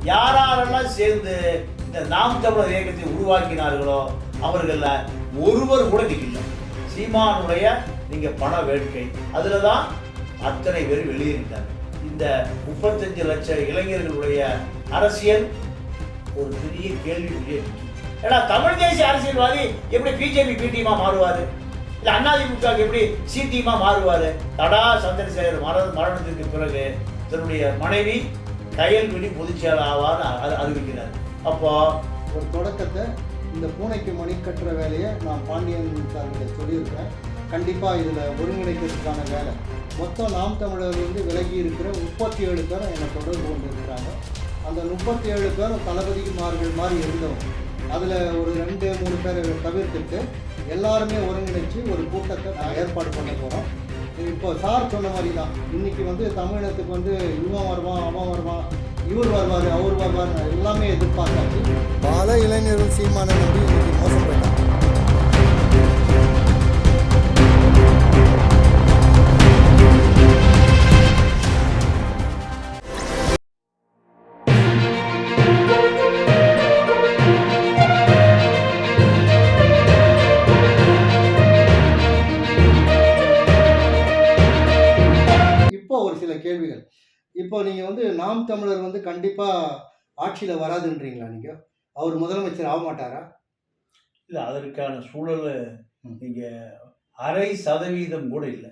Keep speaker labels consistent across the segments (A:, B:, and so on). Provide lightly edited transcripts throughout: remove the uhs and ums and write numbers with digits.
A: யாரெல்லாம் சேர்ந்து இந்த நாம் தமிழர் இயக்கத்தை உருவாக்கினார்களோ அவர்கள ஒருவர் கூட நிற்கல. சீமானுடைய நீங்க பண வேட்கை அதுல தான் அத்தனை பேர் வெளியேறிட்டாங்க. இந்த 35 லட்சம் இளைஞர்களுடைய அரசியல் ஒரு பெரிய கேள்விக்குரிய நிற்கும். ஏன்னா தமிழ் தேசிய அரசியல்வாதி எப்படி பிஜேபி பிடிமா மாறுவாரு, இல்ல அதிமுக எப்படி சிடிமா மாறுவாரு? தடா சந்திரசேகர் மரணத்திற்கு பிறகு தன்னுடைய மனைவி கயல்விழி பொதுச்செயலாளர் ஆவார் அறிவிக்கிறார். அப்போ
B: ஒரு தொடக்கத்தை இந்த பூனைக்கு மணி கட்டுற வேலையை நான் பாண்டியன் சார்கிட்ட சொல்லியிருக்கேன். கண்டிப்பாக இதில் ஒருங்கிணைக்கிறதுக்கான வேலை மொத்தம் நாம் தமிழர் விலகி இருக்கிற 37 பேரும் என்னை தொடர்பு கொண்டு இருக்கிறாங்க. அந்த 37 பேரும் தளபதிமார்கள் மாதிரி இருந்தவங்க. அதில் ஒரு 2-3 பேரை தவிர்த்துட்டு எல்லாருமே ஒருங்கிணைச்சு ஒரு கூட்டத்தை நான் ஏற்பாடு பண்ண போகிறோம். இப்போ சார் சொன்ன மாதிரி தான் இன்றைக்கி தமிழினத்துக்கு இவன் வருவான், அவன் வருவான், இவர் வருவார், அவர் வருவார் எல்லாமே எதிர்பார்த்தாச்சு. பல இளைஞர்கள் சீமானை நம்பி இன்னைக்கு மோசம் போயிட்டாங்க. இப்போ ஒரு சில கேள்விகள். இப்போ நீங்கள் நாம் தமிழர் கண்டிப்பாக ஆட்சியில் வராதுன்றீங்களா? நீங்கள் அவர் முதலமைச்சர் ஆக மாட்டாரா?
A: இல்லை, அதற்கான சூழல் நீங்கள் 0.5% கூட இல்லை.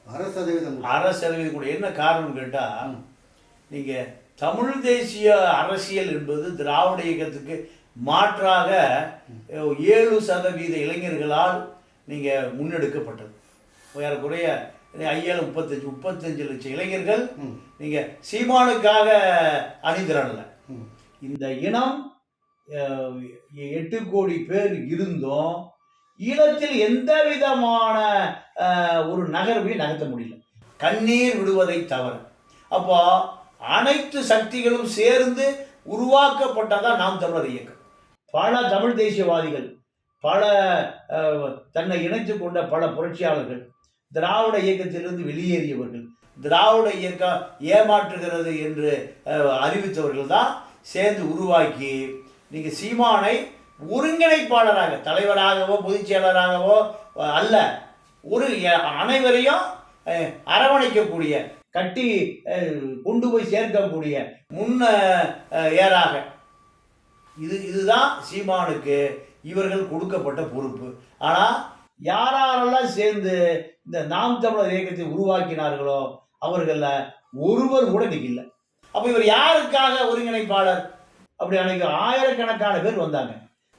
B: 0.5%
A: கூட. என்ன காரணம் கேட்டால், நீங்கள் தமிழ் தேசிய அரசியல் என்பது திராவிட இயக்கத்துக்கு மாற்றாக 7% இளைஞர்களால் நீங்கள் முன்னெடுக்கப்பட்டது. ஏறக்குறைய 35 லட்சம் இளைஞர்கள் நீங்க சீமானுக்காக அணிந்திரல்ல. இந்த இனம் 8 கோடி பேர் இருந்தும் ஈழத்தில் எந்த விதமான ஒரு நகர்வையும் நகர்த்த முடியல, கண்ணீர் விடுவதை தவிர. அப்போ அனைத்து சக்திகளும் சேர்ந்து உருவாக்கப்பட்டதான் நாம் தமிழர் இயக்கம். பல தமிழ் தேசியவாதிகள், பல தன்னை இணைத்து கொண்ட பல புரட்சியாளர்கள், திராவிட இயக்கத்திலிருந்து வெளியேறியவர்கள், திராவிட இயக்கம் ஏமாற்றுகிறது என்று அறிவித்தவர்கள் தான் சேர்ந்து உருவாக்கி நீங்க சீமானை ஒருங்கிணைப்பாளராக, தலைவராகவோ பொதுச் செயலராகவோ அல்ல, ஒரு அனைவரையும் அரவணைக்கக்கூடிய, கட்டி கொண்டு போய் சேர்க்கக்கூடிய முன்ன ஏறாக இதுதான் சீமானுக்கு இவர்கள் கொடுக்கப்பட்ட பொறுப்பு. ஆனால் யாரெல்லாம் சேர்ந்து இந்த நாம் தமிழர் இயக்கத்தை உருவாக்கினார்களோ அவர்கள ஒருவர் கூட நிற்கல. அப்போ இவர் யாருக்காக ஒருங்கிணைப்பாளர்? அப்படி அன்னைக்கு ஆயிரக்கணக்கான பேர் வந்தாங்க.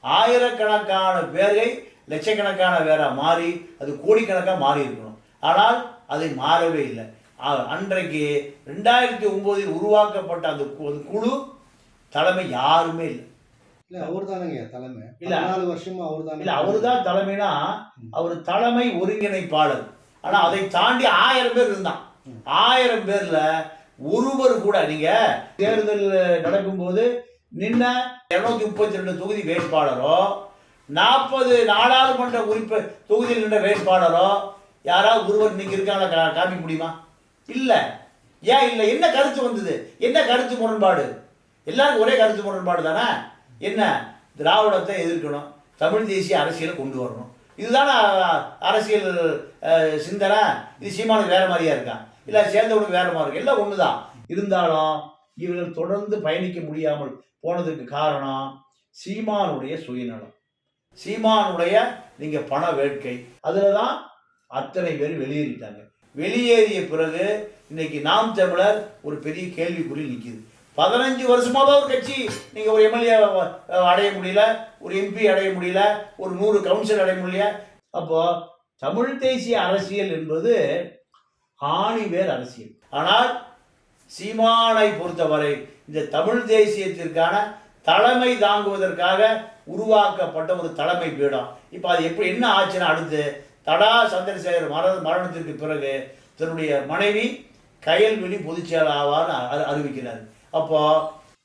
A: ஆயிரக்கணக்கான பேரை லட்சக்கணக்கான பேர மாறி அது கோடிக்கணக்காக மாறி இருக்கணும். ஆனால் அதை மாறவே இல்லை. அன்றைக்கு 2009 உருவாக்கப்பட்ட அந்த குழு தலைமை யாருமே இல்லை.
B: இல்ல அவர் தானங்க தலைமை. இல்ல 4 வருஷமா அவர் தான்.
A: இல்ல அவர் தான் தலைமைனா அவர் தலைமை ஒருங்கிணைப்பாளர். ஆனா அதை தாண்டி 1000 பேர் இருந்தான். 1000 பேர்ல ஒருவர் கூட நீங்க தேர்தல் நடக்கும்போது நின்ன 232 தொகுதி வேட்பாளரோ 40 நாடாளுமன்ற உறுப்பினர் தொகுதியில் நின்ற வேட்பாளரோ யாராவது ஒருவர் நீங்க இருக்காங்களா காமிக்க முடியுமா? இல்ல. ஏன் இல்லை? என்ன கருத்து வந்தது? என்ன கருத்து முரண்பாடு? எல்லாருக்கும் ஒரே கருத்து முரண்பாடு தானே. என்ன? திராவிடத்தை எதிர்க்கணும், தமிழ் தேசிய அரசியலை கொண்டு வரணும். இதுதானே அரசியல் சிந்தனை. இது சீமானுக்கு வேற மாதிரியா இருக்கா? இல்லை சேர்ந்தவனுக்கு வேற மாதிரி இருக்கு? எல்லாம் ஒண்ணுதான். இருந்தாலும் இவர்கள் தொடர்ந்து பயணிக்க முடியாமல் போனதுக்கு காரணம் சீமானுடைய சுயநலம், சீமானுடைய நீங்க பண வேட்கை. அதுலதான் அத்தனை பேர் வெளியேறிட்டாங்க. வெளியேறிய பிறகு இன்னைக்கு நாம் தமிழர் ஒரு பெரிய கேள்விக்குறி நிற்கிது. 15 வருஷமாக ஒரு கட்சி நீங்கள் ஒரு எம்எல்ஏ அடைய முடியல, ஒரு எம்பி அடைய முடியல, ஒரு 100 கவுன்சிலர் அடைய முடியல. அப்போ தமிழ் தேசிய அரசியல் என்பது ஆணிவேர் அரசியல். ஆனால் சீமானை பொறுத்தவரை இந்த தமிழ் தேசியத்திற்கான தலைமை தாங்குவதற்காக உருவாக்கப்பட்ட ஒரு தலைமை பீடம். இப்போ அது எப்படி என்ன ஆச்சுன்னா, அடுத்து தடா சந்திரசேகர் மரணத்திற்கு பிறகு தன்னுடைய மனைவி கயல்விழி பொதுச்செயலாளர் ஆவார் அறிவிக்கிறார். அப்போ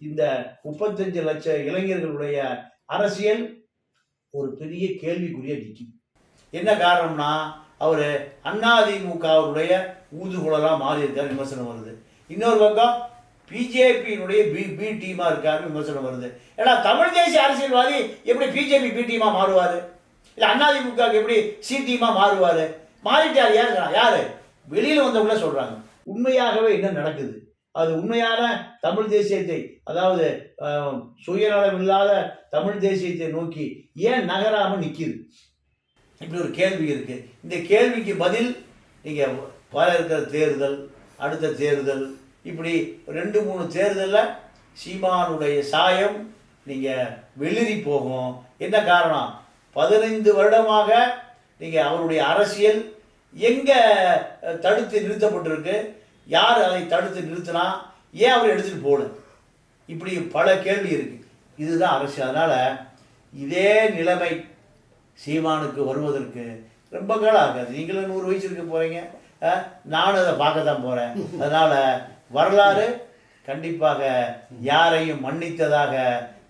A: இந்த 35 லட்சம் இளைஞர்களுடைய அரசியல் ஒரு பெரிய கேள்விக்குரிய நிற்கும். என்ன காரணம்னா, அவர் அதிமுகவுடைய ஊதுகுழலாக மாறி இருக்கார் விமர்சனம் வருது. இன்னொரு பக்கம் பிஜேபியினுடைய பி டீமா இருக்காருன்னு விமர்சனம் வருது. ஏன்னா தமிழ் தேசிய அரசியல்வாதி எப்படி பிஜேபி பி டீமா மாறுவாரு? இல்லை அதிமுக எப்படி சி டீமா மாறுவாரு? மாறிட்டார் யாரு? வெளியில வந்தவங்கள சொல்றாங்க. உண்மையாகவே என்ன நடக்குது? அது உண்மையான தமிழ் தேசியத்தை, அதாவது சுயநலம் இல்லாத தமிழ் தேசியத்தை நோக்கி ஏன் நகராம நிற்கிது? இப்படி ஒரு கேள்வி இருக்கு. இந்த கேள்விக்கு பதில் நீங்க வர இருக்கிற தேர்தல், அடுத்த தேர்தல், இப்படி 2-3 தேர்தலில் சீமானுடைய சாயம் நீங்க வெளிரி போகும். என்ன காரணம்? 15 வருடமாக நீங்க அவருடைய அரசியல் எங்க தடுத்து நிறுத்தப்பட்டிருக்கு? யார் அதை தடுத்து நிறுத்தினா? ஏன் அவர் எடுத்துட்டு போகல? இப்படி பல கேள்வி இருக்கு. இதுதான் அரசியல். அதனால இதே நிலைமை சீமானுக்கு வருவதற்கு ரொம்ப காலம் ஆகாது. நீங்களும் 100 வயசு இருக்க போறீங்க, நானும் அதை பார்க்க தான் போறேன். அதனால வரலாறு கண்டிப்பாக யாரையும் மன்னித்ததாக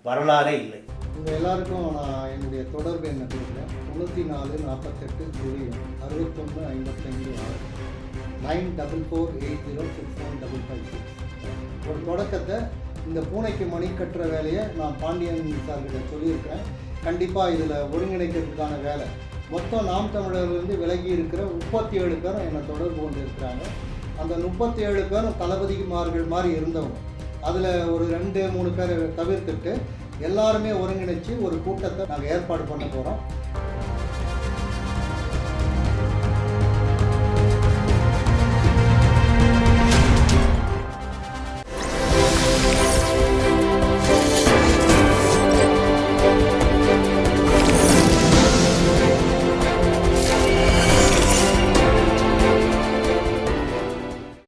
A: வரலாறே இல்லை.
B: உங்கள் எல்லாருக்கும் நான் என்னுடைய தொடர்பு என்ன பேசுகிறேன். 94 48 61 55 944806155. ஒரு தொடக்கத்தை இந்த பூனைக்கு மணி கட்டுற வேலையை நான் பாண்டியன் சார்கிட்ட சொல்லியிருக்கிறேன். கண்டிப்பாக இதில் ஒருங்கிணைக்கிறதுக்கான வேலை மொத்தம் நாம் தமிழர்லேருந்து விலகி இருக்கிற 37 பேரும் என்னை தொடர்பு கொண்டு இருக்கிறாங்க. அந்த 37 பேரும் தளபதிமார்கள் மாதிரி இருந்தவங்க. அதில் ஒரு 2-3 பேரை தவிர்த்துட்டு எல்லாருமே ஒருங்கிணைச்சு ஒரு கூட்டத்தை நாங்கள் ஏற்பாடு பண்ண போகிறோம்.